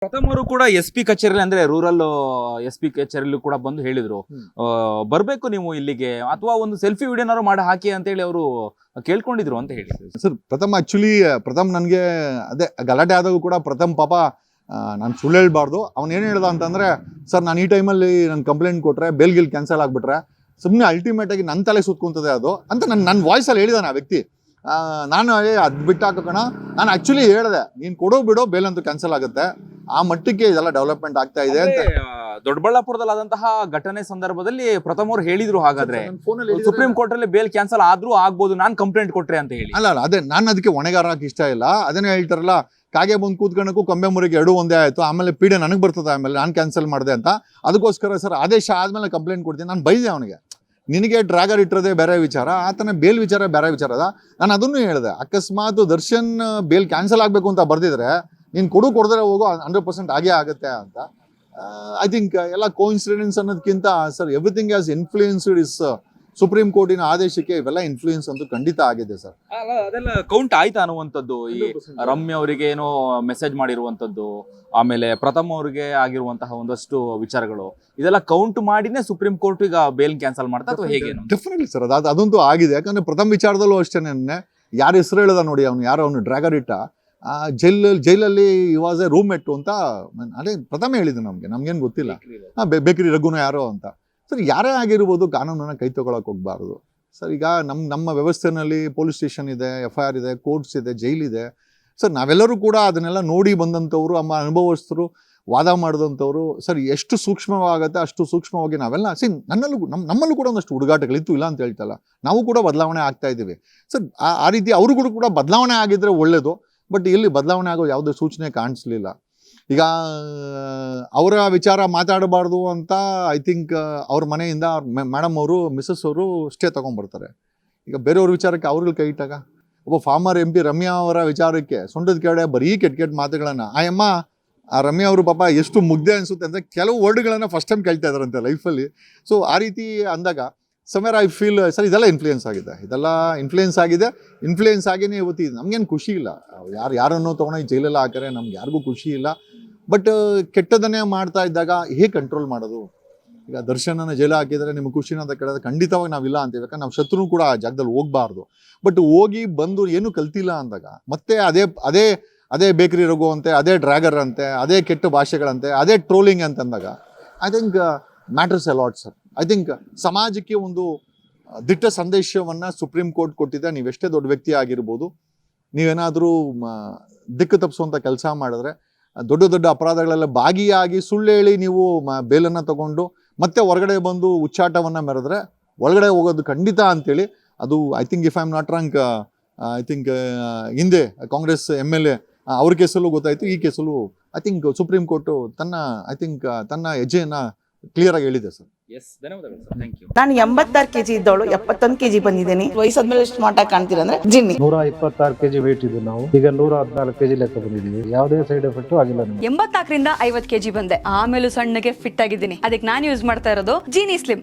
ಪ್ರಥಮರು ಕೂಡ SP ಕಚೇರಿ ಅಂದ್ರೆ ರೂರಲ್ SP ಕಚೇರಿಯಲ್ಲೂ ಕೂಡ ಬಂದು ಹೇಳಿದ್ರು ಬರ್ಬೇಕು ನೀವು ಇಲ್ಲಿಗೆ ಅಥವಾ ಒಂದು ಸೆಲ್ಫಿ ವಿಡಿಯೋನಾರು ಮಾಡಿ ಹಾಕಿ ಅಂತ ಹೇಳಿ ಅವರು ಕೇಳ್ಕೊಂಡಿದ್ರು ಅಂತ ಹೇಳಿ. ಸರ್ ಪ್ರಥಮ್ ನನಗೆ ಅದೇ ಗಲಾಟೆ ಆದಾಗೂ ಕೂಡ ಪ್ರಥಮ್ ಪಾಪ ನಾನು ಸುಳ್ಳು ಹೇಳ್ಬಾರ್ದು, ಅವ್ನು ಏನು ಹೇಳ್ದ ಅಂತಂದ್ರೆ, ಸರ್ ನಾನು ಈ ಟೈಮಲ್ಲಿ ನಾನು ಕಂಪ್ಲೇಂಟ್ ಕೊಟ್ರೆ ಬೇಲ್ ಕ್ಯಾನ್ಸಲ್ ಆಗ್ಬಿಟ್ರೆ ಸುಮ್ಮನೆ ಅಲ್ಟಿಮೇಟ್ ಆಗಿ ನನ್ನ ತಲೆ ಸುತ್ಕೊಂತದೆ ಅದು ಅಂತ ನನ್ನ ವಾಯ್ಸಲ್ಲಿ ಹೇಳಿದಾನೆ ಆ ವ್ಯಕ್ತಿ. ನಾನು ಅದು ಬಿಟ್ಟಾಕೋಣ, ನಾನು ಆಕ್ಚುಲಿ ಹೇಳಿದೆ ನೀನು ಕೊಡೋ ಬಿಡೋ ಬೇಲ್ ಅಂತೂ ಕ್ಯಾನ್ಸಲ್ ಆಗುತ್ತೆ, ಆ ಮಟ್ಟಕ್ಕೆ ಇದೆಲ್ಲ ಡೆವಲಪ್ಮೆಂಟ್ ಆಗ್ತಾ ಇದೆ ಅಂತ. ದೊಡ್ಡಬಳ್ಳಾಪುರದಲ್ಲಾದಂತಹ ಘಟನೆ ಸಂದರ್ಭದಲ್ಲಿ ಪ್ರಥಮರು ಹೇಳಿದ್ರು, ಹಾಗಾದ್ರೆ ಸುಪ್ರೀಂ ಕೋರ್ಟ್ ಅಲ್ಲಿ ಬೇಲ್ ಕ್ಯಾನ್ಸಲ್ ಆದ್ರೂ ಆಗ್ಬೋದು, ನಾನು ಕಂಪ್ಲೇಂಟ್ ಕೊಟ್ರೆ ಅಂತ ಹೇಳಿ. ಅಲ್ಲ ಅದೇ ನಾನು ಅದಕ್ಕೆ ಹೊಣೆಗಾರಕ್ಕೆ ಇಷ್ಟ ಇಲ್ಲ. ಅದನ್ನೇ ಹೇಳ್ತಾರಲ್ಲ, ಕಾಗೆ ಬಂದು ಕೂತ್ಕೊಳ್ಳೋಕ್ಕೂ ಕೊಂಬೆ ಮುರಿಗೆ ಎರಡು ಒಂದೇ ಆಯ್ತು, ಆಮೇಲೆ ಪೀಡೆ ನನಗೆ ಬರ್ತದೆ, ಆಮೇಲೆ ನಾನು ಕ್ಯಾನ್ಸಲ್ ಮಾಡಿದೆ ಅಂತ. ಅದಕ್ಕೋಸ್ಕರ ಸರ್ ಆದೇಶ ಆದ್ಮೇಲೆ ಕಂಪ್ಲೇಂಟ್ ಕೊಡ್ತೀನಿ. ನಾನು ಬೈದೆ ಅವನಿಗೆ, ನಿನಗೆ ಡ್ರ್ಯಾಗರ್ ಇಟ್ಟಿರೋದೇ ಬೇರೆ ವಿಚಾರ, ಆತನ ಬೇಲ್ ವಿಚಾರ ಬೇರೆ ವಿಚಾರ ಅದ. ನಾನು ಅದನ್ನು ಹೇಳಿದೆ, ಅಕಸ್ಮಾತ್ ದರ್ಶನ್ ಬೇಲ್ ಕ್ಯಾನ್ಸಲ್ ಆಗಬೇಕು ಅಂತ ಬರ್ದಿದ್ರೆ ನೀನು ಕೊಡದ್ರೆ ಹೋಗೋ 100% ಆಗೇ ಆಗುತ್ತೆ ಅಂತ. ಐ ಥಿಂಕ್ ಎಲ್ಲ ಕೋಇನ್ಸಿಡೆನ್ಸ್ ಅನ್ನೋದಕ್ಕಿಂತ sir everything has influenced is supreme ಕೋರ್ಟಿನ ಆದೇಶಕ್ಕೆ ಇವೆಲ್ಲ ಇನ್ಫ್ಲೂಯೆನ್ಸ್ ಅಂತೂ ಖಂಡಿತ ಆಗಿದೆ ಸರ್. ಅದೆಲ್ಲ ಕೌಂಟ್ ಆಯ್ತಾ ಅನ್ನುವಂಥದ್ದು, ಈ ರಮ್ಯ ಅವರಿಗೆ ಏನೋ ಮೆಸೇಜ್ ಮಾಡಿರುವಂಥದ್ದು, ಆಮೇಲೆ ಪ್ರಥಮ್ ಅವರಿಗೆ ಆಗಿರುವಂತಹ ಒಂದಷ್ಟು ವಿಚಾರಗಳು, ಇದೆಲ್ಲ ಕೌಂಟ್ ಮಾಡಿನೇ ಸುಪ್ರೀಂ ಕೋರ್ಟ್ ಈಗ ಬೇಲ್ ಕ್ಯಾನ್ಸಲ್ ಮಾಡ್ತಾ ಅಥವಾ ಹೇಗೆ? ಡೆಫಿನೆಟ್ಲಿ ಸರ್, ಅದಂತೂ ಆಗಿದೆ. ಯಾಕಂದ್ರೆ ಪ್ರಥಮ್ ವಿಚಾರದಲ್ಲೂ ಅಷ್ಟೇ, ಯಾರ ಹೆಸರು ಹೇಳ್ದ ನೋಡಿ, ಅವನು ಡ್ರ್ಯಾಗರ್ ಇಟ್ಟ ಜೈಲಲ್ಲಿ ವಾಸ್ ಎ ರೂಮ್ಮೇಟ್ ಅಂತ ಅದೇ ಪ್ರಥಮ ಹೇಳಿದ್ದು. ನಮ್ಗೇನು ಗೊತ್ತಿಲ್ಲ, ಬೇಕರಿ ರಘುನ ಯಾರೋ ಅಂತ. ಸರ್ ಯಾರೇ ಆಗಿರ್ಬೋದು, ಕಾನೂನನ್ನ ಕೈ ತಗೊಳಕ್ ಹೋಗ್ಬಾರ್ದು ಸರ್. ಈಗ ನಮ್ಮ ವ್ಯವಸ್ಥೆನಲ್ಲಿ ಪೊಲೀಸ್ ಸ್ಟೇಷನ್ ಇದೆ, FIR ಇದೆ, ಕೋರ್ಟ್ಸ್ ಇದೆ, ಜೈಲಿದೆ ಸರ್. ನಾವೆಲ್ಲರೂ ಕೂಡ ಅದನ್ನೆಲ್ಲ ನೋಡಿ ಬಂದಂಥವ್ರು, ಅನುಭವಸ್ಥರು, ವಾದ ಮಾಡಿದಂಥವ್ರು ಸರ್. ಎಷ್ಟು ಸೂಕ್ಷ್ಮವಾಗತ್ತೆ ಅಷ್ಟು ಸೂಕ್ಷ್ಮವಾಗಿ ನಾವೆಲ್ಲ ನಮ್ಮಲ್ಲೂ ಕೂಡ ಒಂದಷ್ಟು ಹುಡುಗಾಟಗಳಿತ್ತು, ಇಲ್ಲ ಅಂತ ಹೇಳ್ತಲ್ಲ, ನಾವು ಕೂಡ ಬದಲಾವಣೆ ಆಗ್ತಾ ಇದ್ದೀವಿ ಸರ್. ಆ ರೀತಿ ಅವ್ರಿಗೂ ಕೂಡ ಬದಲಾವಣೆ ಆಗಿದ್ರೆ ಒಳ್ಳೇದು. ಬಟ್ ಇಲ್ಲಿ ಬದಲಾವಣೆ ಆಗೋ ಯಾವುದೇ ಸೂಚನೆ ಕಾಣಿಸ್ಲಿಲ್ಲ. ಈಗ ಅವರ ವಿಚಾರ ಮಾತಾಡಬಾರ್ದು ಅಂತ ಐ ಥಿಂಕ್ ಅವ್ರ ಮನೆಯಿಂದ ಮೇಡಮ್ ಅವರು, ಮಿಸಸ್ ಅವರು ಸ್ಟೇ ತೊಗೊಂಡ್ಬರ್ತಾರೆ. ಈಗ ಬೇರೆಯವ್ರ ವಿಚಾರಕ್ಕೆ ಅವ್ರಿಗೆ ಕೈ ಇಟ್ಟಾಗ, ಒಬ್ಬ ಫಾರ್ಮರ್ MP ರಮ್ಯಾ ಅವರ ವಿಚಾರಕ್ಕೆ ಸೊಂಟದ ಕೆಳಗಡೆ ಬರೀ ಕೆಟ್ಟ ಮಾತುಗಳನ್ನು, ಆ ರಮ್ಯಾ ಅವರು ಪಾಪ ಎಷ್ಟು ಮುಗ್ದೆ ಅನಿಸುತ್ತೆ ಅಂದರೆ ಕೆಲವು ವರ್ಡ್ಗಳನ್ನು ಫಸ್ಟ್ ಟೈಮ್ ಕೇಳ್ತಾ ಇದ್ದಾರಂತೆ ಲೈಫಲ್ಲಿ. ಸೊ ಆ ರೀತಿ ಅಂದಾಗ ಸಮ್ವೇರ್ ಐ ಫೀಲ್ ಸರ್ ಇದೆಲ್ಲ ಇನ್ಫ್ಲೂಯೆನ್ಸ್ ಆಗಿದೆ. ಇನ್ಫ್ಲೂಯೆನ್ಸ್ ಆಗಿನೇ ಇವತ್ತು ನಮ್ಗೇನು ಖುಷಿ ಇಲ್ಲ. ಯಾರನ್ನೋ ತೊಗೊಂಡು ಜೈಲೆಲ್ಲ ಹಾಕಿದ್ರೆ ನಮ್ಗೆ ಯಾರಿಗೂ ಖುಷಿ ಇಲ್ಲ. ಬಟ್ ಕೆಟ್ಟದನ್ನೇ ಮಾಡ್ತಾ ಇದ್ದಾಗ ಹೇಗೆ ಕಂಟ್ರೋಲ್ ಮಾಡೋದು? ಈಗ ದರ್ಶನನ ಜೈಲು ಹಾಕಿದರೆ ನಿಮ್ಗೆ ಖುಷಿನ ಅಂತ ಕೇಳಿದ್ರೆ ಖಂಡಿತವಾಗಿ ನಾವಿಲ್ಲ ಅಂತೀವಿ. ಯಾಕಂದ್ರೆ ನಾವು ಶತ್ರು ಕೂಡ ಆ ಜಾಗದಲ್ಲಿ ಹೋಗಬಾರ್ದು. ಬಟ್ ಹೋಗಿ ಬಂದು ಏನೂ ಕಲ್ತಿಲ್ಲ ಅಂದಾಗ ಮತ್ತೆ ಅದೇ ಬೇಕರಿ ರಘು ಅಂತೆ, ಅದೇ ಡ್ರ್ಯಾಗರ್ ಅಂತೆ, ಅದೇ ಕೆಟ್ಟ ಭಾಷೆಗಳಂತೆ, ಅದೇ ಟ್ರೋಲಿಂಗ್ ಅಂತಂದಾಗ I think matters A lot sir. I think ಸಮಾಜಕ್ಕೆ ಒಂದು ದಿಟ್ಟ ಸಂದೇಶವನ್ನು ಸುಪ್ರೀಂ ಕೋರ್ಟ್ ಕೊಟ್ಟಿದೆ. ನೀವೆಷ್ಟೇ ದೊಡ್ಡ ವ್ಯಕ್ತಿ ಆಗಿರ್ಬೋದು, ನೀವೇನಾದರೂ ದಿಕ್ಕು ತಪ್ಪಿಸುವಂಥ ಕೆಲಸ ಮಾಡಿದ್ರೆ, ದೊಡ್ಡ ಅಪರಾಧಗಳೆಲ್ಲ ಭಾಗಿಯಾಗಿ ಸುಳ್ಳು ಹೇಳಿ ನೀವು ಬೇಲನ್ನು ತಗೊಂಡು ಮತ್ತೆ ಹೊರಗಡೆ ಬಂದು ಉಚ್ಚಾಟವನ್ನು ಮೆರೆದ್ರೆ ಒಳಗಡೆ ಹೋಗೋದು ಖಂಡಿತ ಅಂತೇಳಿ ಅದು I think if I am not wrong, I think ಹಿಂದೆ ಕಾಂಗ್ರೆಸ್ MLA ಅವ್ರ ಕೇಸಲ್ಲೂ ಗೊತ್ತಾಯಿತು, ಈ ಕೇಸಲ್ಲೂ ಐ ಥಿಂಕ್ ಸುಪ್ರೀಂ ಕೋರ್ಟು ತನ್ನ ಹೆಜ್ಜೆಯನ್ನು ಕ್ಲಿಯರ್ ಆಗಿ ಹೇಳಿದೆ ಸರ್. ನಾನು 86 kg ಇದ್ದವಳು 71 kg ಬಂದಿದ್ದೀನಿ. ವಯಸ್ಸಾದ್ಮೇಲೆ ಸ್ಮಾರ್ಟ್ ಆಗಿ ಕಾಣ್ತೀರಾ ಅಂದ್ರೆ ಜಿನ್ನಿ. 126 kg ವೇಟ್ ಇದ್ದು ನಾವು ಈಗ 114 kg ಲೆಕ್ಕ ಬಂದಿದ್ದೀವಿ. ಯಾವುದೇ ಸೈಡ್ ಎಫೆಕ್ಟ್ ಆಗಿಲ್ಲ. 84 ರಿಂದ 50 kg ಬಂದೆ, ಆಮೇಲೆ ಸಣ್ಣಗೆ ಫಿಟ್ ಆಗಿದ್ದೀನಿ. ಅದಕ್ಕೆ ನಾನು ಯೂಸ್ ಮಾಡ್ತಾ ಇರೋದು ಜೀನಿ ಸ್ಲಿಮ್.